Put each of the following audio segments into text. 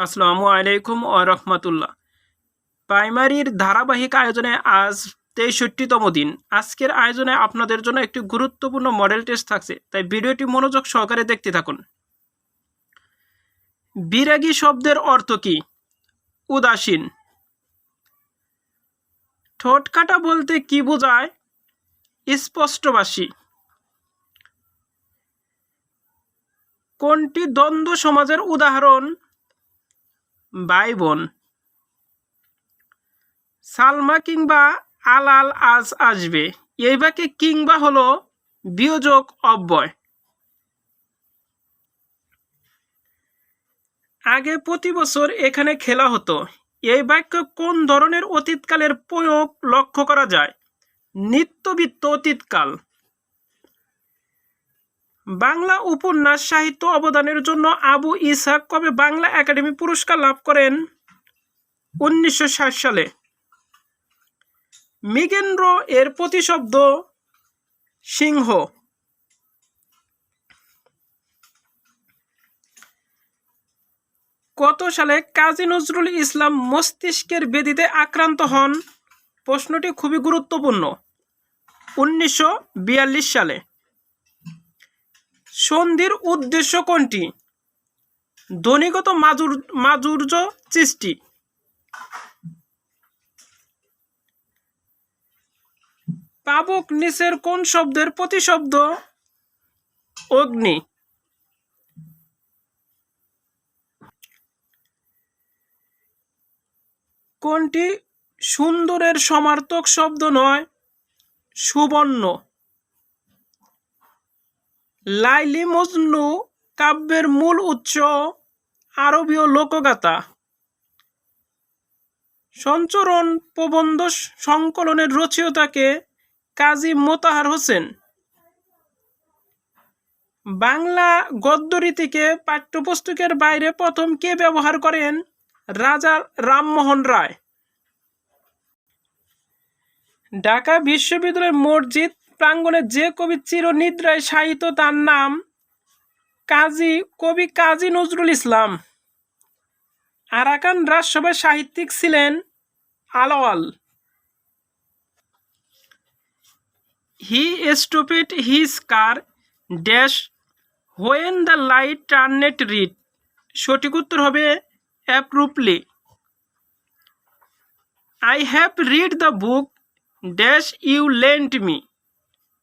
আসসালামু আলাইকুম ও রহমতুল্লাহ। প্রাইমারির ধারাবাহিক আয়োজনে আজ ৬৩তম দিন। আজকের আয়োজনে আপনাদের জন্য একটি গুরুত্বপূর্ণ মডেল টেস্ট থাকছে, তাই ভিডিওটি মনোযোগ সহকারে দেখতে থাকুন। বিরাগী শব্দের অর্থ কি? উদাসীন। ঠোঁট কাটা বলতে কি বোঝায়? স্পষ্টভাষী। কোনটি দ্বন্দ্ব সমাজের উদাহরণ? ভাই বোন। সালমা কিংবা আলাল আজ আসবে, এই বাক্যে কিংবা হলো বিয়োজক অব্যয়। আগে প্রতি বছর এখানে খেলা হতো, এই বাক্য কোন ধরনের অতীতকালের প্রয়োগ লক্ষ্য করা যায়? নিত্যবৃত্ত অতীতকাল। বাংলা উপন্যাস সাহিত্য অবদানের জন্য আবু ইসহাক কবে বাংলা একাডেমি পুরস্কার লাভ করেন? 1960 সালে। মৃগেন্দ্র এর প্রতিশব্দ সিংহ। কত সালে কাজী নজরুল ইসলাম মস্তিষ্কের ব্যাধিতে আক্রান্ত হন? প্রশ্নটি খুবই গুরুত্বপূর্ণ। 1942 সালে। সন্ধির উদ্দেশ্য কোনটি? ধ্বনিগত মাধুর্য সৃষ্টি। পাবক নিচের কোন শব্দের প্রতিশব্দ? অগ্নি। কোনটি সুন্দরের সমার্থক শব্দ নয়? সুবর্ণ। লাইলি মজনু কাব্যের মূল উৎস আরবীয় লোকগাথা। সঞ্চরণ প্রবন্ধ সংকলনের রচয়িতাকে কাজী মোতাহার হোসেন। বাংলা গদ্যরীতিকে পাঠ্যপুস্তকের বাইরে প্রথম কে ব্যবহার করেন? রাজা রামমোহন রায়। ঢাকা বিশ্ববিদ্যালয়ের মসজিদ প্রাঙ্গণে যে কবি চিরনিদ্রায় শায়িত তার নাম? কবি কাজী নজরুল ইসলাম। আরাকান রাজসভার সাহিত্যিক ছিলেন Alaol. He stopped his car dash when the light turned red, সঠিক উত্তর হবে অ্যাপ্রুভলি। I have read the book dash you lent me,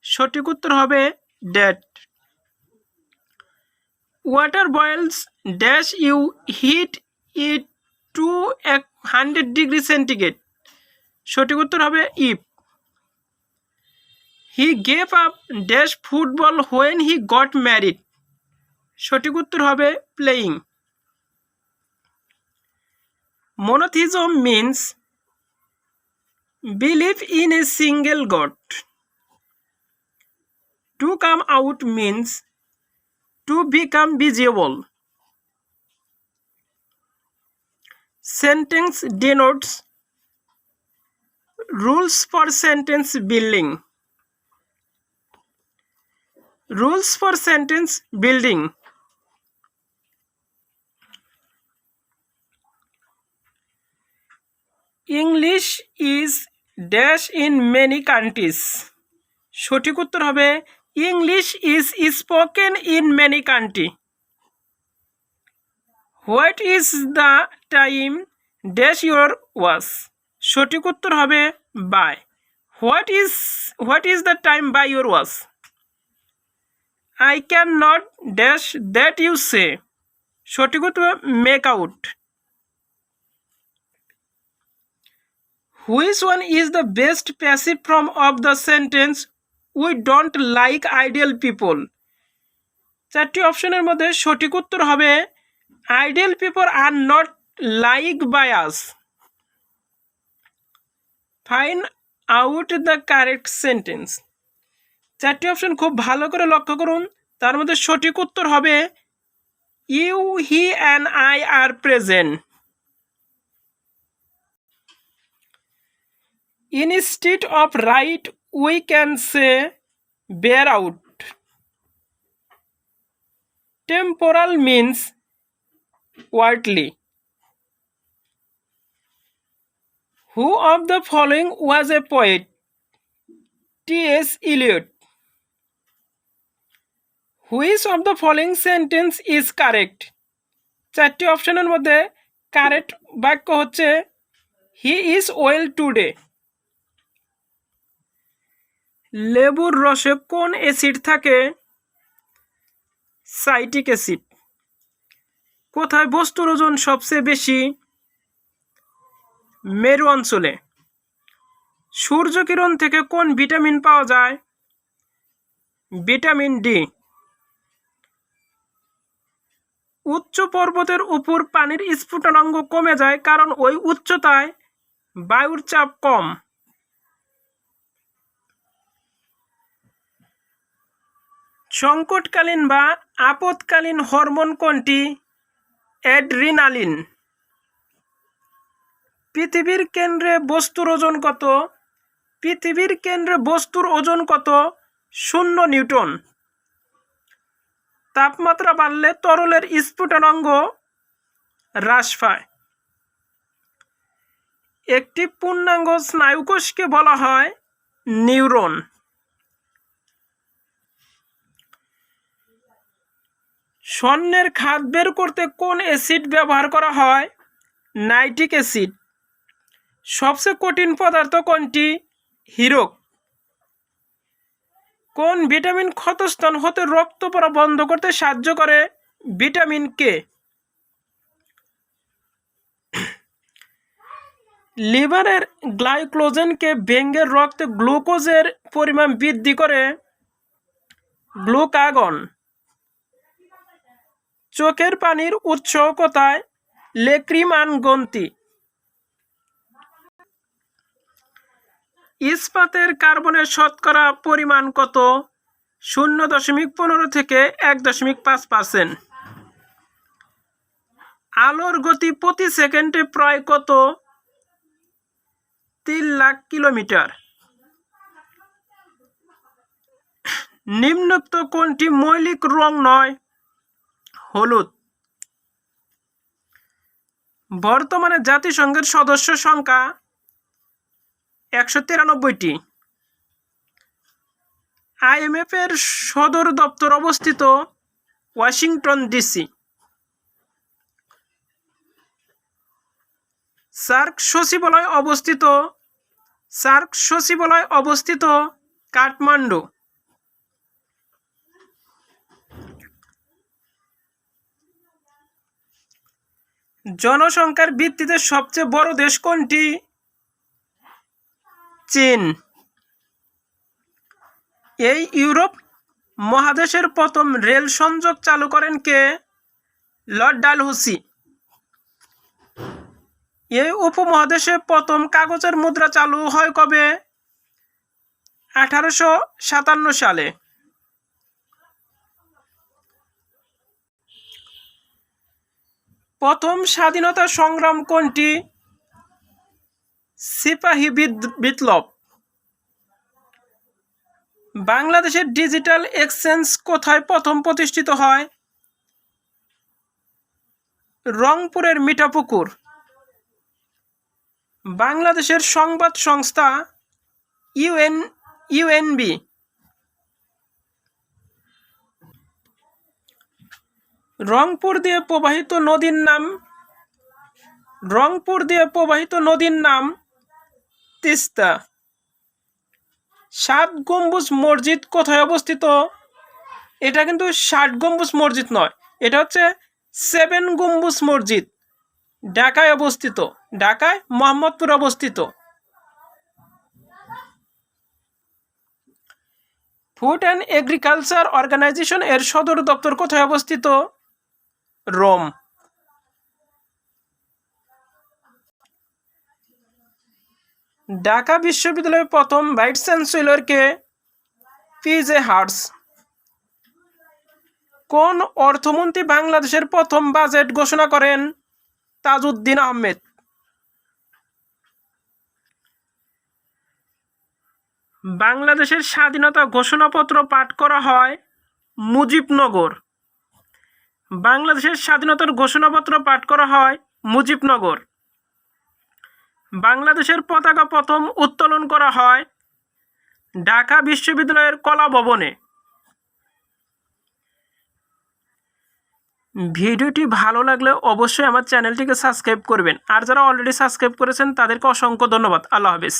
সঠিক উত্তর হবে that. Water boils dash you heat it to 100 degree centigrade, সঠিক উত্তর হবে if. He gave up dash football when he got married, সঠিক উত্তর হবে playing. Monotheism means belief in a single God. To come out means to become visible. Sentence denotes rules for sentence building. Rules for sentence building. English is dash in many countries. সঠিক উত্তর হবে English is spoken in many countries. What is the time dash your was, সঠিক উত্তর হবে by. What is the time by your was? I cannot dash that you say, সঠিক উত্তর make out. Which one is the best passive form of the sentence we don't like ideal people? চারটি অপশনের মধ্যে সঠিক উত্তর হবে ideal people are not liked by us. Find out the correct sentence. চারটি option খুব ভালো করে লক্ষ্য করুন, তার মধ্যে সঠিক উত্তর হবে you, he and I are present. Instead of right we can say bear out. Temporal means worldly. Who of the following was a poet? T S. Eliot. Which of the following sentence is correct? চারটি অপশনের মধ্যে correct বাক্য হচ্ছে he is well today. লেবুর রসে কোন acid থাকে? Citric acid. কোথায় বস্তুর ওজন সবচেয়ে বেশি? মেরু অঞ্চলে। সূর্যকিরণ থেকে কোন ভিটামিন পাওয়া যায়? Vitamin D. উচ্চ পর্বতের উপর পানির স্ফুটনাঙ্ক কমে যায় কারণ ওই উচ্চতায় বায়ুর চাপ কম। সংকটকালীন বা আপদকালীন হরমোন কোনটি? অ্যাড্রিনালিন। পৃথিবীর কেন্দ্রে বস্তুর ওজন কত? পৃথিবীর কেন্দ্রে বস্তুর ওজন কত? 0 নিউটন। তাপমাত্রা বাড়লে তরলের স্ফুটনাঙ্ক হ্রাস পায়। একটি পূর্ণাঙ্গ স্নায়ুকোষকে বলা হয় নিউরন। স্বর্ণের খাদ বের করতে কোন অ্যাসিড ব্যবহার করা হয়? Nitric acid. সবচেয়ে কঠিন পদার্থ কোনটি? হীরক। কোন ভিটামিন ক্ষতস্থান হতে রক্ত পড়া বন্ধ করতে সাহায্য করে? Vitamin K. লিভারের গ্লাইকোজেনকে ভেঙে রক্তে গ্লুকোজের পরিমাণ বৃদ্ধি করে গ্লুকাগন। চোখের পানির উৎস কোথায়? লেক্রিমান গ্রন্থি। ইস্পাতের কার্বনের শতকরা পরিমাণ কত? 0.15 থেকে 1.5%। আলোর গতি প্রতি সেকেন্ডে প্রায় কত? 3 লাখ কিলোমিটার। নিম্নোক্ত কোনটি মৌলিক রং নয়? হলুদ। বর্তমানে জাতিসংঘের সদস্য সংখ্যা 193টি। IMF এর সদর দপ্তর অবস্থিত ওয়াশিংটন ডিসি। সার্ক সচিবালয় অবস্থিত কাঠমান্ডু। জনসংখ্যার ভিত্তিতে সবচেয়ে বড় দেশ কোনটি? চীন। এই ইউরোপ মহাদেশের প্রথম রেল সংযোগ চালু করেন কে? লর্ড ডালহৌসি। এই উপমহাদেশে প্রথম কাগজের মুদ্রা চালু হয় কবে? 1857 সালে। প্রথম স্বাধীনতা সংগ্রাম কোনটি? সিপাহী বিপ্লব। বাংলাদেশের ডিজিটাল এক্সচেঞ্জ কোথায় প্রথম প্রতিষ্ঠিত হয়? রংপুরের মিঠাপুকুর। বাংলাদেশের সংবাদ সংস্থা ইউএনবি। রংপুর দিয়ে প্রবাহিত নদীর নাম তিস্তা। 7 গম্বুজ মসজিদ কোথায় অবস্থিত? এটা কিন্তু 7 গম্বুজ মসজিদ নয়, এটা হচ্ছে 7 গম্বুজ মসজিদ, ঢাকায় অবস্থিত। ঢাকায় মোহাম্মদপুর অবস্থিত। ফুড অ্যান্ড এগ্রিকালচার অর্গানাইজেশন এর সদর দপ্তর কোথায় অবস্থিত? রোম। ঢাকা বিশ্ববিদ্যালয়ের প্রথম ভাইস চ্যান্সেলর কে? P J Hartog. কোন অর্থমন্ত্রী বাংলাদেশের প্রথম বাজেট ঘোষণা করেন? তাজউদ্দিন আহমেদ। বাংলাদেশের স্বাধীনতা ঘোষণাপত্র পাঠ করা হয় মুজিবনগর। বাংলাদেশের স্বাধীনতার ঘোষণাপত্র পাঠ করা হয় মুজিবনগর। বাংলাদেশের পতাকা প্রথম উত্তোলন করা হয় ঢাকা বিশ্ববিদ্যালয়ের কলা ভবনে। ভিডিওটি ভালো লাগলে অবশ্যই আমার চ্যানেলটিকে সাবস্ক্রাইব করবেন, আর যারা অলরেডি সাবস্ক্রাইব করেছেন তাদেরকে অসংখ্য ধন্যবাদ। আল্লাহ হাফেজ।